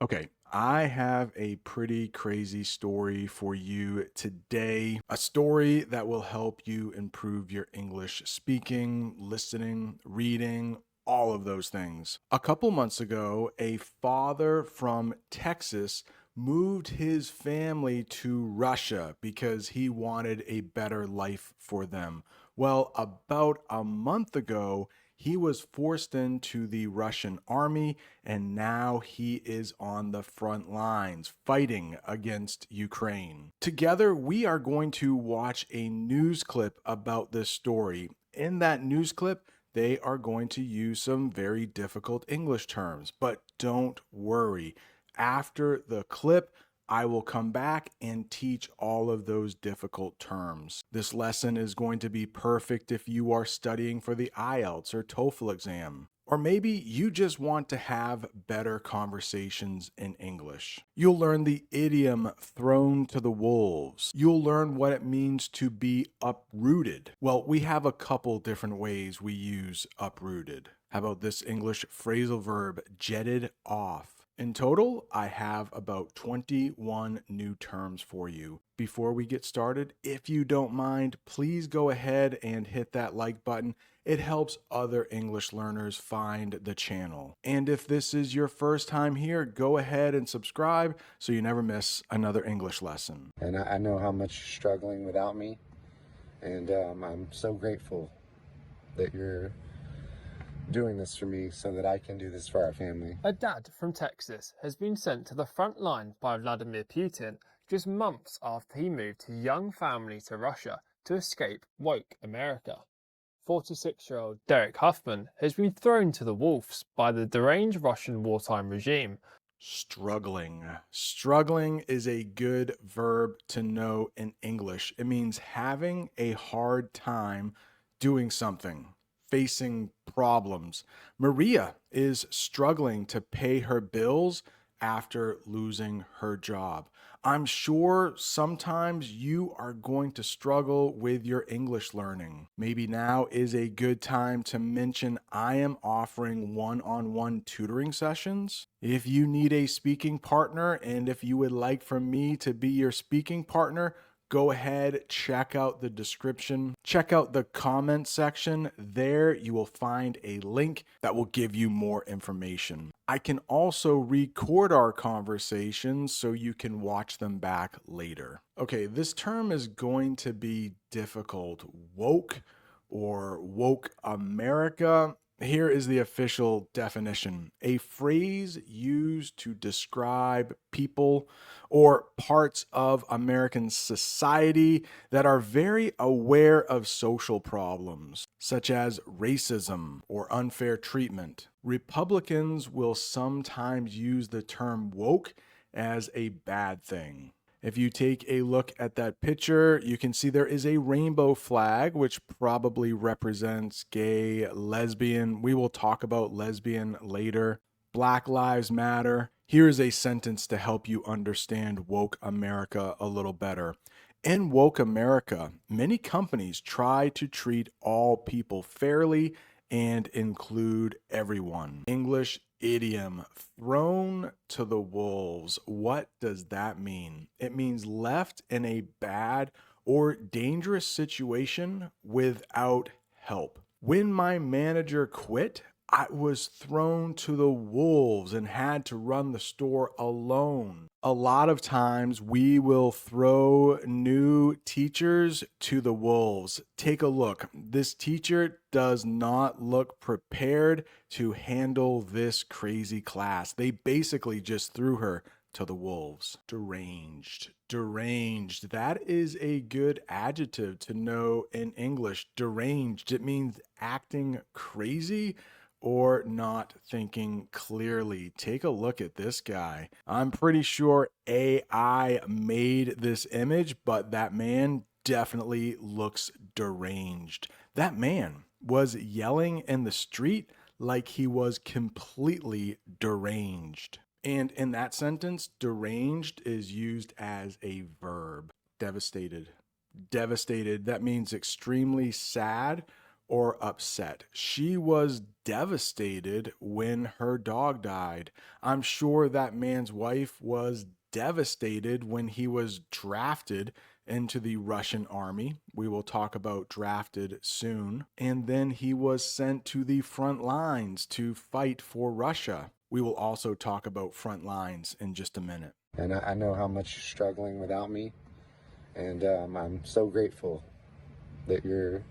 Okay, I have a pretty crazy story for you today. A story that will help you improve your English speaking, listening, reading, all of those things. A couple months ago, a father from Texas moved his family to Russia because he wanted a better life for them. Well, about a month ago, he was forced into the Russian army, and now he is on the front lines fighting against Ukraine. Together, we are going to watch a news clip about this story. In that news clip, they are going to use some very difficult English terms, but don't worry. After the clip, I will come back and teach all of those difficult terms. This lesson is going to be perfect if you are studying for the IELTS or TOEFL exam. Or maybe you just want to have better conversations in English. You'll learn the idiom thrown to the wolves. You'll learn what it means to be uprooted. Well, we have a couple different ways we use uprooted. How about this English phrasal verb, jetted off? In total, I have about 21 new terms for you. Before we get started, if you don't mind, please go ahead and hit that like button. It helps other English learners find the channel. And if this is your first time here, go ahead and subscribe so you never miss another English lesson. And I know how much you're struggling without me, and I'm so grateful that you're doing this for me so that I can do this for our family. A dad from Texas has been sent to the front line by Vladimir Putin just months after he moved his young family to Russia to escape woke America. 46-year-old Derek Huffman has been thrown to the wolves by the deranged Russian wartime regime. Struggling. Struggling is a good verb to know in English. It means having a hard time doing something, facing problems. Maria is struggling to pay her bills after losing her job. I'm sure sometimes you are going to struggle with your English learning. Maybe now is a good time to mention I am offering one-on-one tutoring sessions. If you need a speaking partner and if you would like for me to be your speaking partner, go ahead, check out the description, check out the comment section. There you will find a link that will give you more information. I can also record our conversations so you can watch them back later. Okay, this term is going to be difficult. Woke or woke America. Here is the official definition: a phrase used to describe people or parts of American society that are very aware of social problems, such as racism or unfair treatment. Republicans will sometimes use the term woke as a bad thing. If you take a look at that picture, you can see there is a rainbow flag, which probably represents gay, lesbian. We will talk about lesbian later. Black Lives Matter. Here is a sentence to help you understand woke America a little better. In woke America, many companies try to treat all people fairly and include everyone. English idiom, thrown to the wolves. What does that mean? It means left in a bad or dangerous situation without help. When my manager quit, I was thrown to the wolves and had to run the store alone. A lot of times we will throw new teachers to the wolves. Take a look. This teacher does not look prepared to handle this crazy class. They basically just threw her to the wolves. Deranged. Deranged. That is a good adjective to know in English. Deranged. It means acting crazy or not thinking clearly. Take a look at this guy. I'm pretty sure AI made this image, but that man definitely looks deranged. That man was yelling in the street like he was completely deranged. And in that sentence, deranged is used as a verb. Devastated. Devastated. That means extremely sad or upset. She was devastated when her dog died. I'm sure that man's wife was devastated when he was drafted into the Russian army. We will talk about drafted soon. And then he was sent to the front lines to fight for Russia. We will also talk about front lines in just a minute. And I know how much you're struggling without me. And I'm so grateful that you're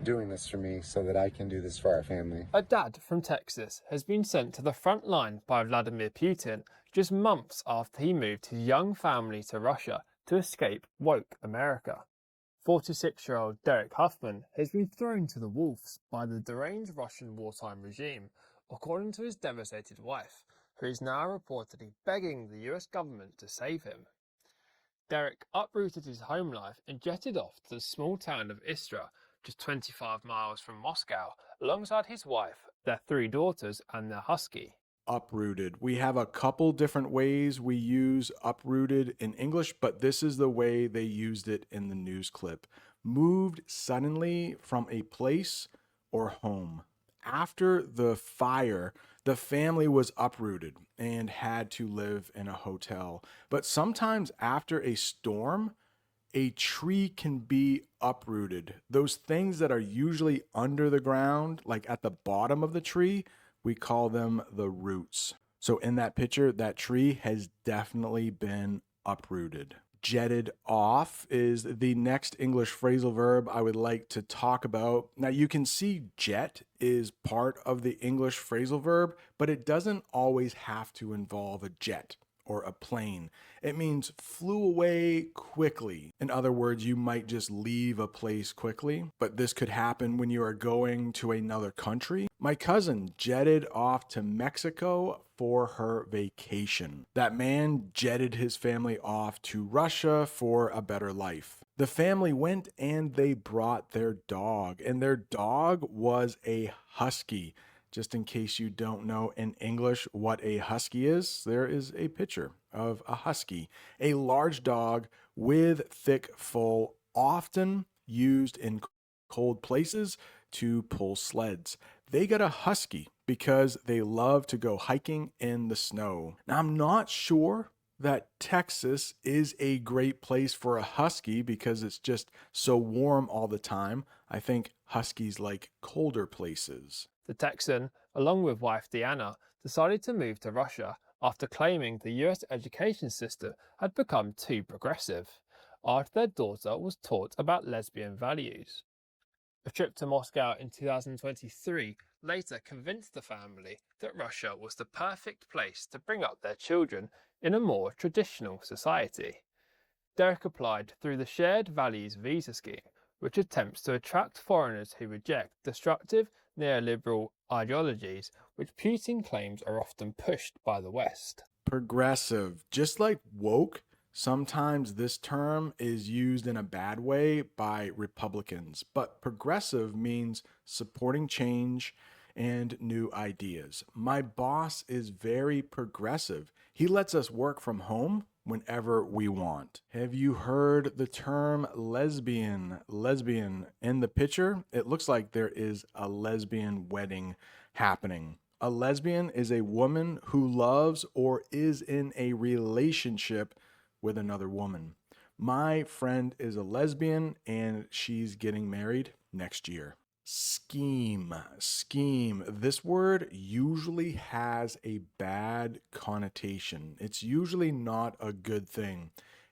doing this for me so that I can do this for our family. A dad from Texas has been sent to the front line by Vladimir Putin just months after he moved his young family to Russia to escape woke America. 46-year-old Derek Huffman has been thrown to the wolves by the deranged Russian wartime regime, according to his devastated wife, who is now reportedly begging the US government to save him. Derek uprooted his home life and jetted off to the small town of Istra, just 25 miles from Moscow, alongside his wife, their 3 daughters, and their husky. Uprooted. We have a couple different ways we use uprooted in English, but this is the way they used it in the news clip. Moved suddenly from a place or home. After the fire, the family was uprooted and had to live in a hotel. But sometimes after a storm, a tree can be uprooted. Those things that are usually under the ground, like at the bottom of the tree, we call them the roots. So in that picture, that tree has definitely been uprooted. Jetted off is the next English phrasal verb I would like to talk about. Now you can see jet is part of the English phrasal verb, but it doesn't always have to involve a jet or a plane. It means flew away quickly. In other words, you might just leave a place quickly, but this could happen when you are going to another country. My cousin jetted off to Mexico for her vacation. That man jetted his family off to Russia for a better life. The family went and they brought their dog, and their dog was a husky. Just in case you don't know in English what a husky is, there is a picture of a husky, a large dog with thick full, often used in cold places to pull sleds. They got a husky because they love to go hiking in the snow. Now, I'm not sure that Texas is a great place for a husky because it's just so warm all the time. I think huskies like colder places. The Texan, along with wife Deanna, decided to move to Russia after claiming the US education system had become too progressive, after their daughter was taught about lesbian values. A trip to Moscow in 2023 later convinced the family that Russia was the perfect place to bring up their children in a more traditional society. Derek applied through the Shared Values Visa Scheme, which attempts to attract foreigners who reject destructive neoliberal ideologies which Putin claims are often pushed by the West. Progressive, just like woke, sometimes this term is used in a bad way by Republicans, but progressive means supporting change and new ideas. My boss is very progressive. He lets us work from home whenever we want. Have you heard the term lesbian? Lesbian. In the picture, it looks like there is a lesbian wedding happening. A lesbian is a woman who loves or is in a relationship with another woman. My friend is a lesbian and she's getting married next year. Scheme. This word usually has a bad connotation. It's usually not a good thing.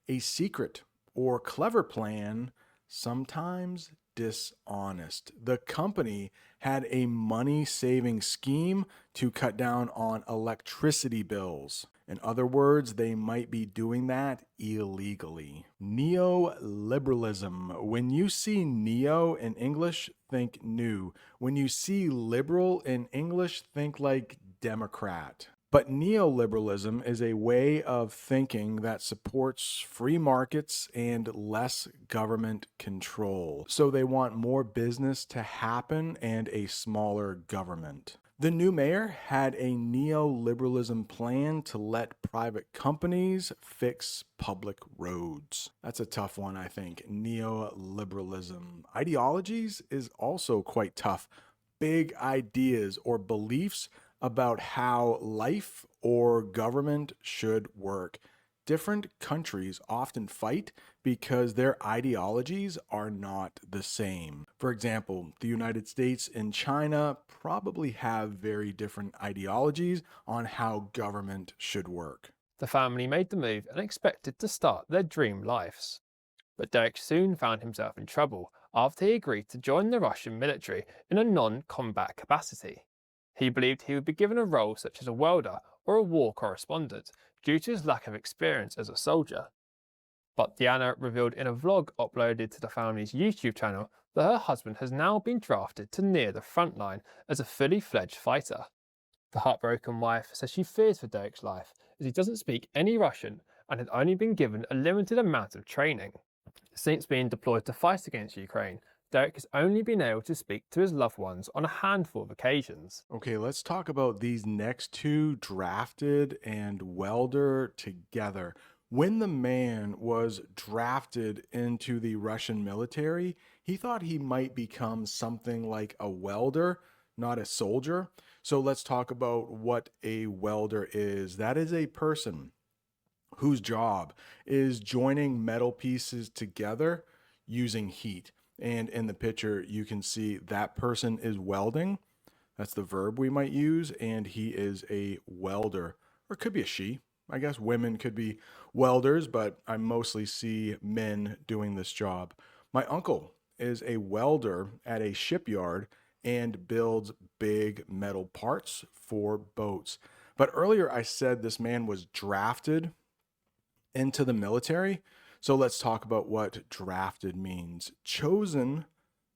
A secret or clever plan, sometimes dishonest. The company had a money-saving scheme to cut down on electricity bills. In other words, they might be doing that illegally. Neoliberalism. When you see neo in English, think new. When you see liberal in English, think like Democrat. But neoliberalism is a way of thinking that supports free markets and less government control. So they want more business to happen and a smaller government. The new mayor had a neoliberalism plan to let private companies fix public roads. That's a tough one, I think. Neoliberalism. Ideologies is also quite tough. Big ideas or beliefs about how life or government should work. Different countries often fight because their ideologies are not the same. For example, the United States and China probably have very different ideologies on how government should work. The family made the move and expected to start their dream lives. But Derek soon found himself in trouble after he agreed to join the Russian military in a non-combat capacity. He believed he would be given a role such as a welder or a war correspondent due to his lack of experience as a soldier. But Diana revealed in a vlog uploaded to the family's YouTube channel that her husband has now been drafted to near the front line as a fully fledged fighter. The heartbroken wife says she fears for Derek's life as he doesn't speak any Russian and had only been given a limited amount of training. Since being deployed to fight against Ukraine, Derek has only been able to speak to his loved ones on a handful of occasions. Okay, let's talk about these next two, drafted and welder, together. When the man was drafted into the Russian military, he thought he might become something like a welder, not a soldier. So let's talk about what a welder is. That is a person whose job is joining metal pieces together using heat. And in the picture, you can see that person is welding. That's the verb we might use. And he is a welder, or it could be a she. I guess women could be welders, but I mostly see men doing this job. My uncle is a welder at a shipyard and builds big metal parts for boats. But earlier I said this man was drafted into the military. So let's talk about what drafted means. Chosen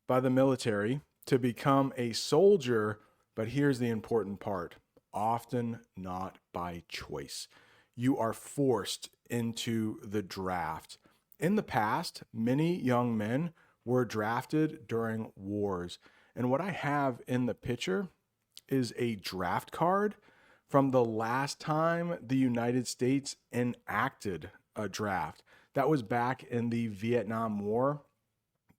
by the military to become a soldier, but here's the important part: often not by choice. You are forced into the draft. In the past, many young men were drafted during wars. And what I have in the picture is a draft card from the last time the United States enacted a draft. That was back in the Vietnam War,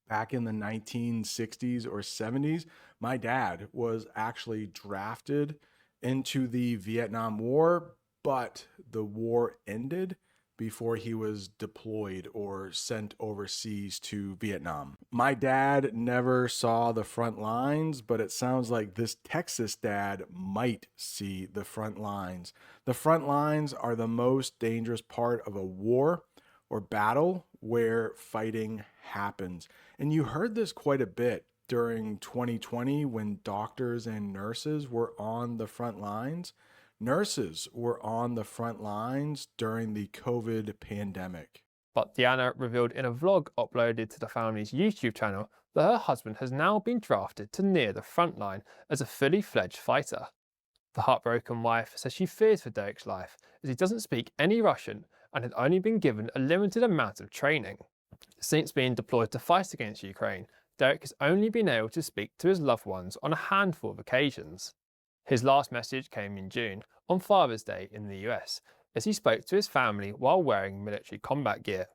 back in the 1960s or 70s. My dad was actually drafted into the Vietnam War, but the war ended before he was deployed or sent overseas to Vietnam. My dad never saw the front lines, but it sounds like this Texas dad might see the front lines. The front lines are the most dangerous part of a war or battle where fighting happens. And you heard this quite a bit during 2020 when doctors and nurses were on the front lines. Nurses were on the front lines during the COVID pandemic. But Diana revealed in a vlog uploaded to the family's YouTube channel that her husband has now been drafted to near the front line as a fully fledged fighter. The heartbroken wife says she fears for Derek's life as he doesn't speak any Russian and had only been given a limited amount of training. Since being deployed to fight against Ukraine, Derek has only been able to speak to his loved ones on a handful of occasions. His last message came in June, on Father's Day in the US, as he spoke to his family while wearing military combat gear.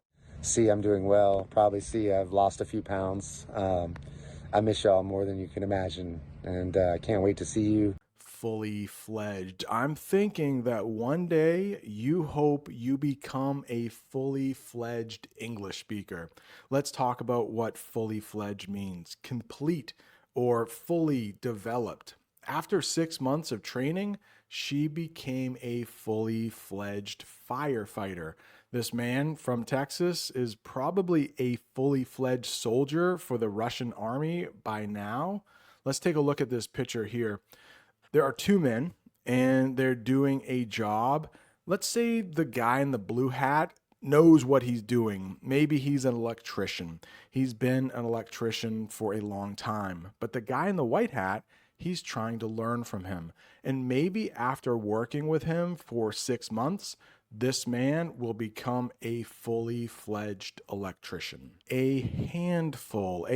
See, I'm doing well. Probably see I've lost a few pounds. I miss y'all more than you can imagine, and I can't wait to see you. Fully fledged. I'm thinking that one day you hope you become a fully fledged English speaker. Let's talk about what fully fledged means. Complete or fully developed. After 6 months of training, she became a fully fledged firefighter. This man from Texas is probably a fully fledged soldier for the Russian army by now. Let's take a look at this picture here. There are two men and they're doing a job. Let's say the guy in the blue hat knows what he's doing. Maybe he's an electrician. He's been an electrician for a long time. But the guy in the white hat, he's trying to learn from him. And maybe after working with him for 6 months, this man will become a fully fledged electrician. A handful,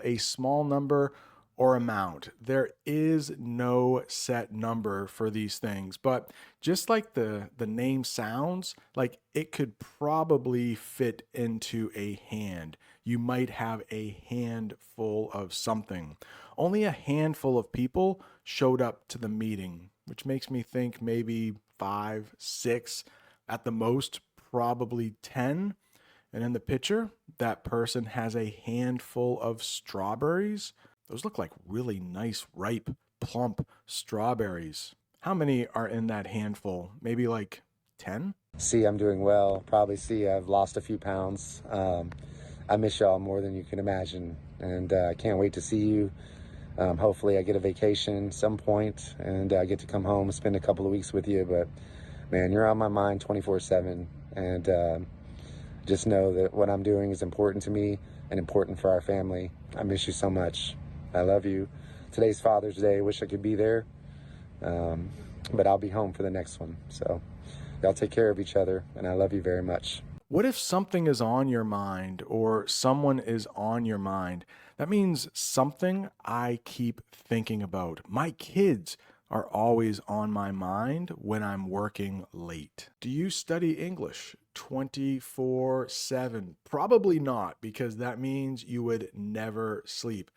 a small number or amount. There is no set number for these things, but just like the name sounds, like it could probably fit into a hand. You might have a handful of something. Only a handful of people showed up to the meeting, which makes me think maybe 5, 6, at the most, probably 10. And in the picture, that person has a handful of strawberries. Those look like really nice, ripe, plump strawberries. How many are in that handful? Maybe like 10? See, I'm doing well. Probably see I've lost a few pounds. I miss y'all more than you can imagine, and I can't wait to see you. Hopefully I get a vacation some point and I get to come home and spend a couple of weeks with you. But man, you're on my mind 24/7, and just know that what I'm doing is important to me and important for our family. I miss you so much. I love you. Today's Father's Day. Wish I could be there, but I'll be home for the next one. So y'all take care of each other, and I love you very much. What if something is on your mind or someone is on your mind? That means something I keep thinking about. My kids are always on my mind when I'm working late. Do you study English 24/7? Probably not, because that means you would never sleep.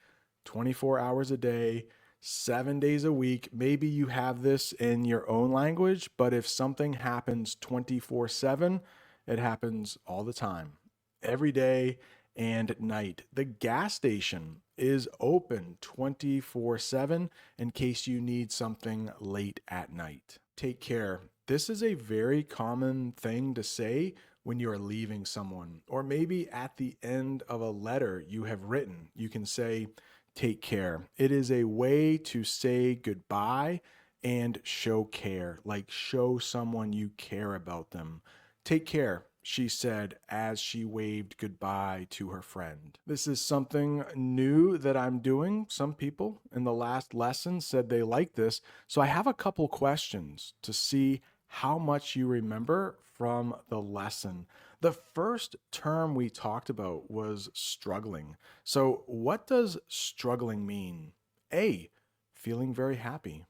24 hours a day, 7 days a week. Maybe you have this in your own language, but if something happens 24/7, it happens all the time, every day and at night. The gas station is open 24/7 in case you need something late at night. Take care. This is a very common thing to say when you're leaving someone, or maybe at the end of a letter you have written. You can say, take care. It is a way to say goodbye and show care, like show someone you care about them. Take care, she said as she waved goodbye to her friend. This is something new that I'm doing. Some people in the last lesson said they liked this. So I have a couple questions to see how much you remember from the lesson. The first term we talked about was struggling. So what does struggling mean? A, feeling very happy.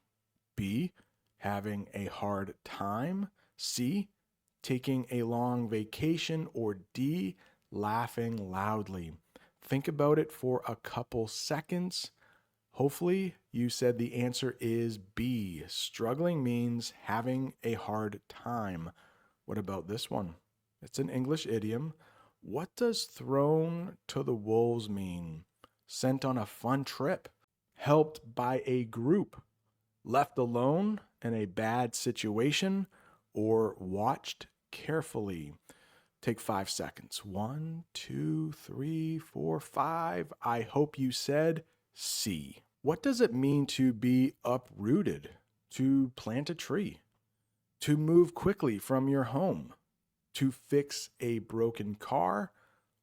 B, having a hard time. C, taking a long vacation. Or D, laughing loudly. Think about it for a couple seconds. Hopefully you said the answer is B. Struggling means having a hard time. What about this one? It's an English idiom. What does thrown to the wolves mean? Sent on a fun trip, helped by a group, left alone in a bad situation, or watched carefully. Take 5 seconds. 1, 2, 3, 4, 5. I hope you said C. What does it mean to be uprooted? To plant a tree? To move quickly from your home? To fix a broken car?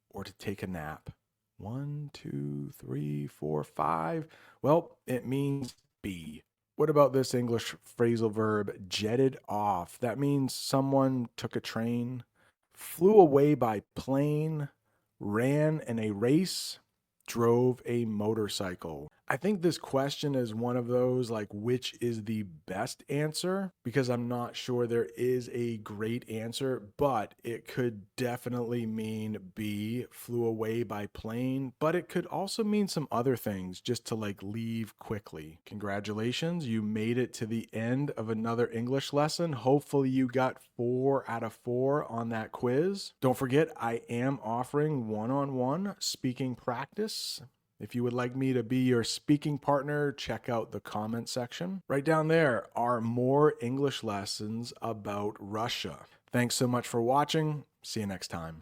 Or to take a nap? 1, 2, 3, 4, 5. Well, it means B. What about this English phrasal verb, jetted off? That means someone took a train, flew away by plane, ran in a race, drove a motorcycle. I think this question is one of those like, which is the best answer? Because I'm not sure there is a great answer, but it could definitely mean B, flew away by plane, but it could also mean some other things, just to like leave quickly. Congratulations, you made it to the end of another English lesson. Hopefully you got 4 out of 4 on that quiz. Don't forget, I am offering one-on-one speaking practice. If you would like me to be your speaking partner, check out the comment section. Right down there are more English lessons about Russia. Thanks so much for watching. See you next time.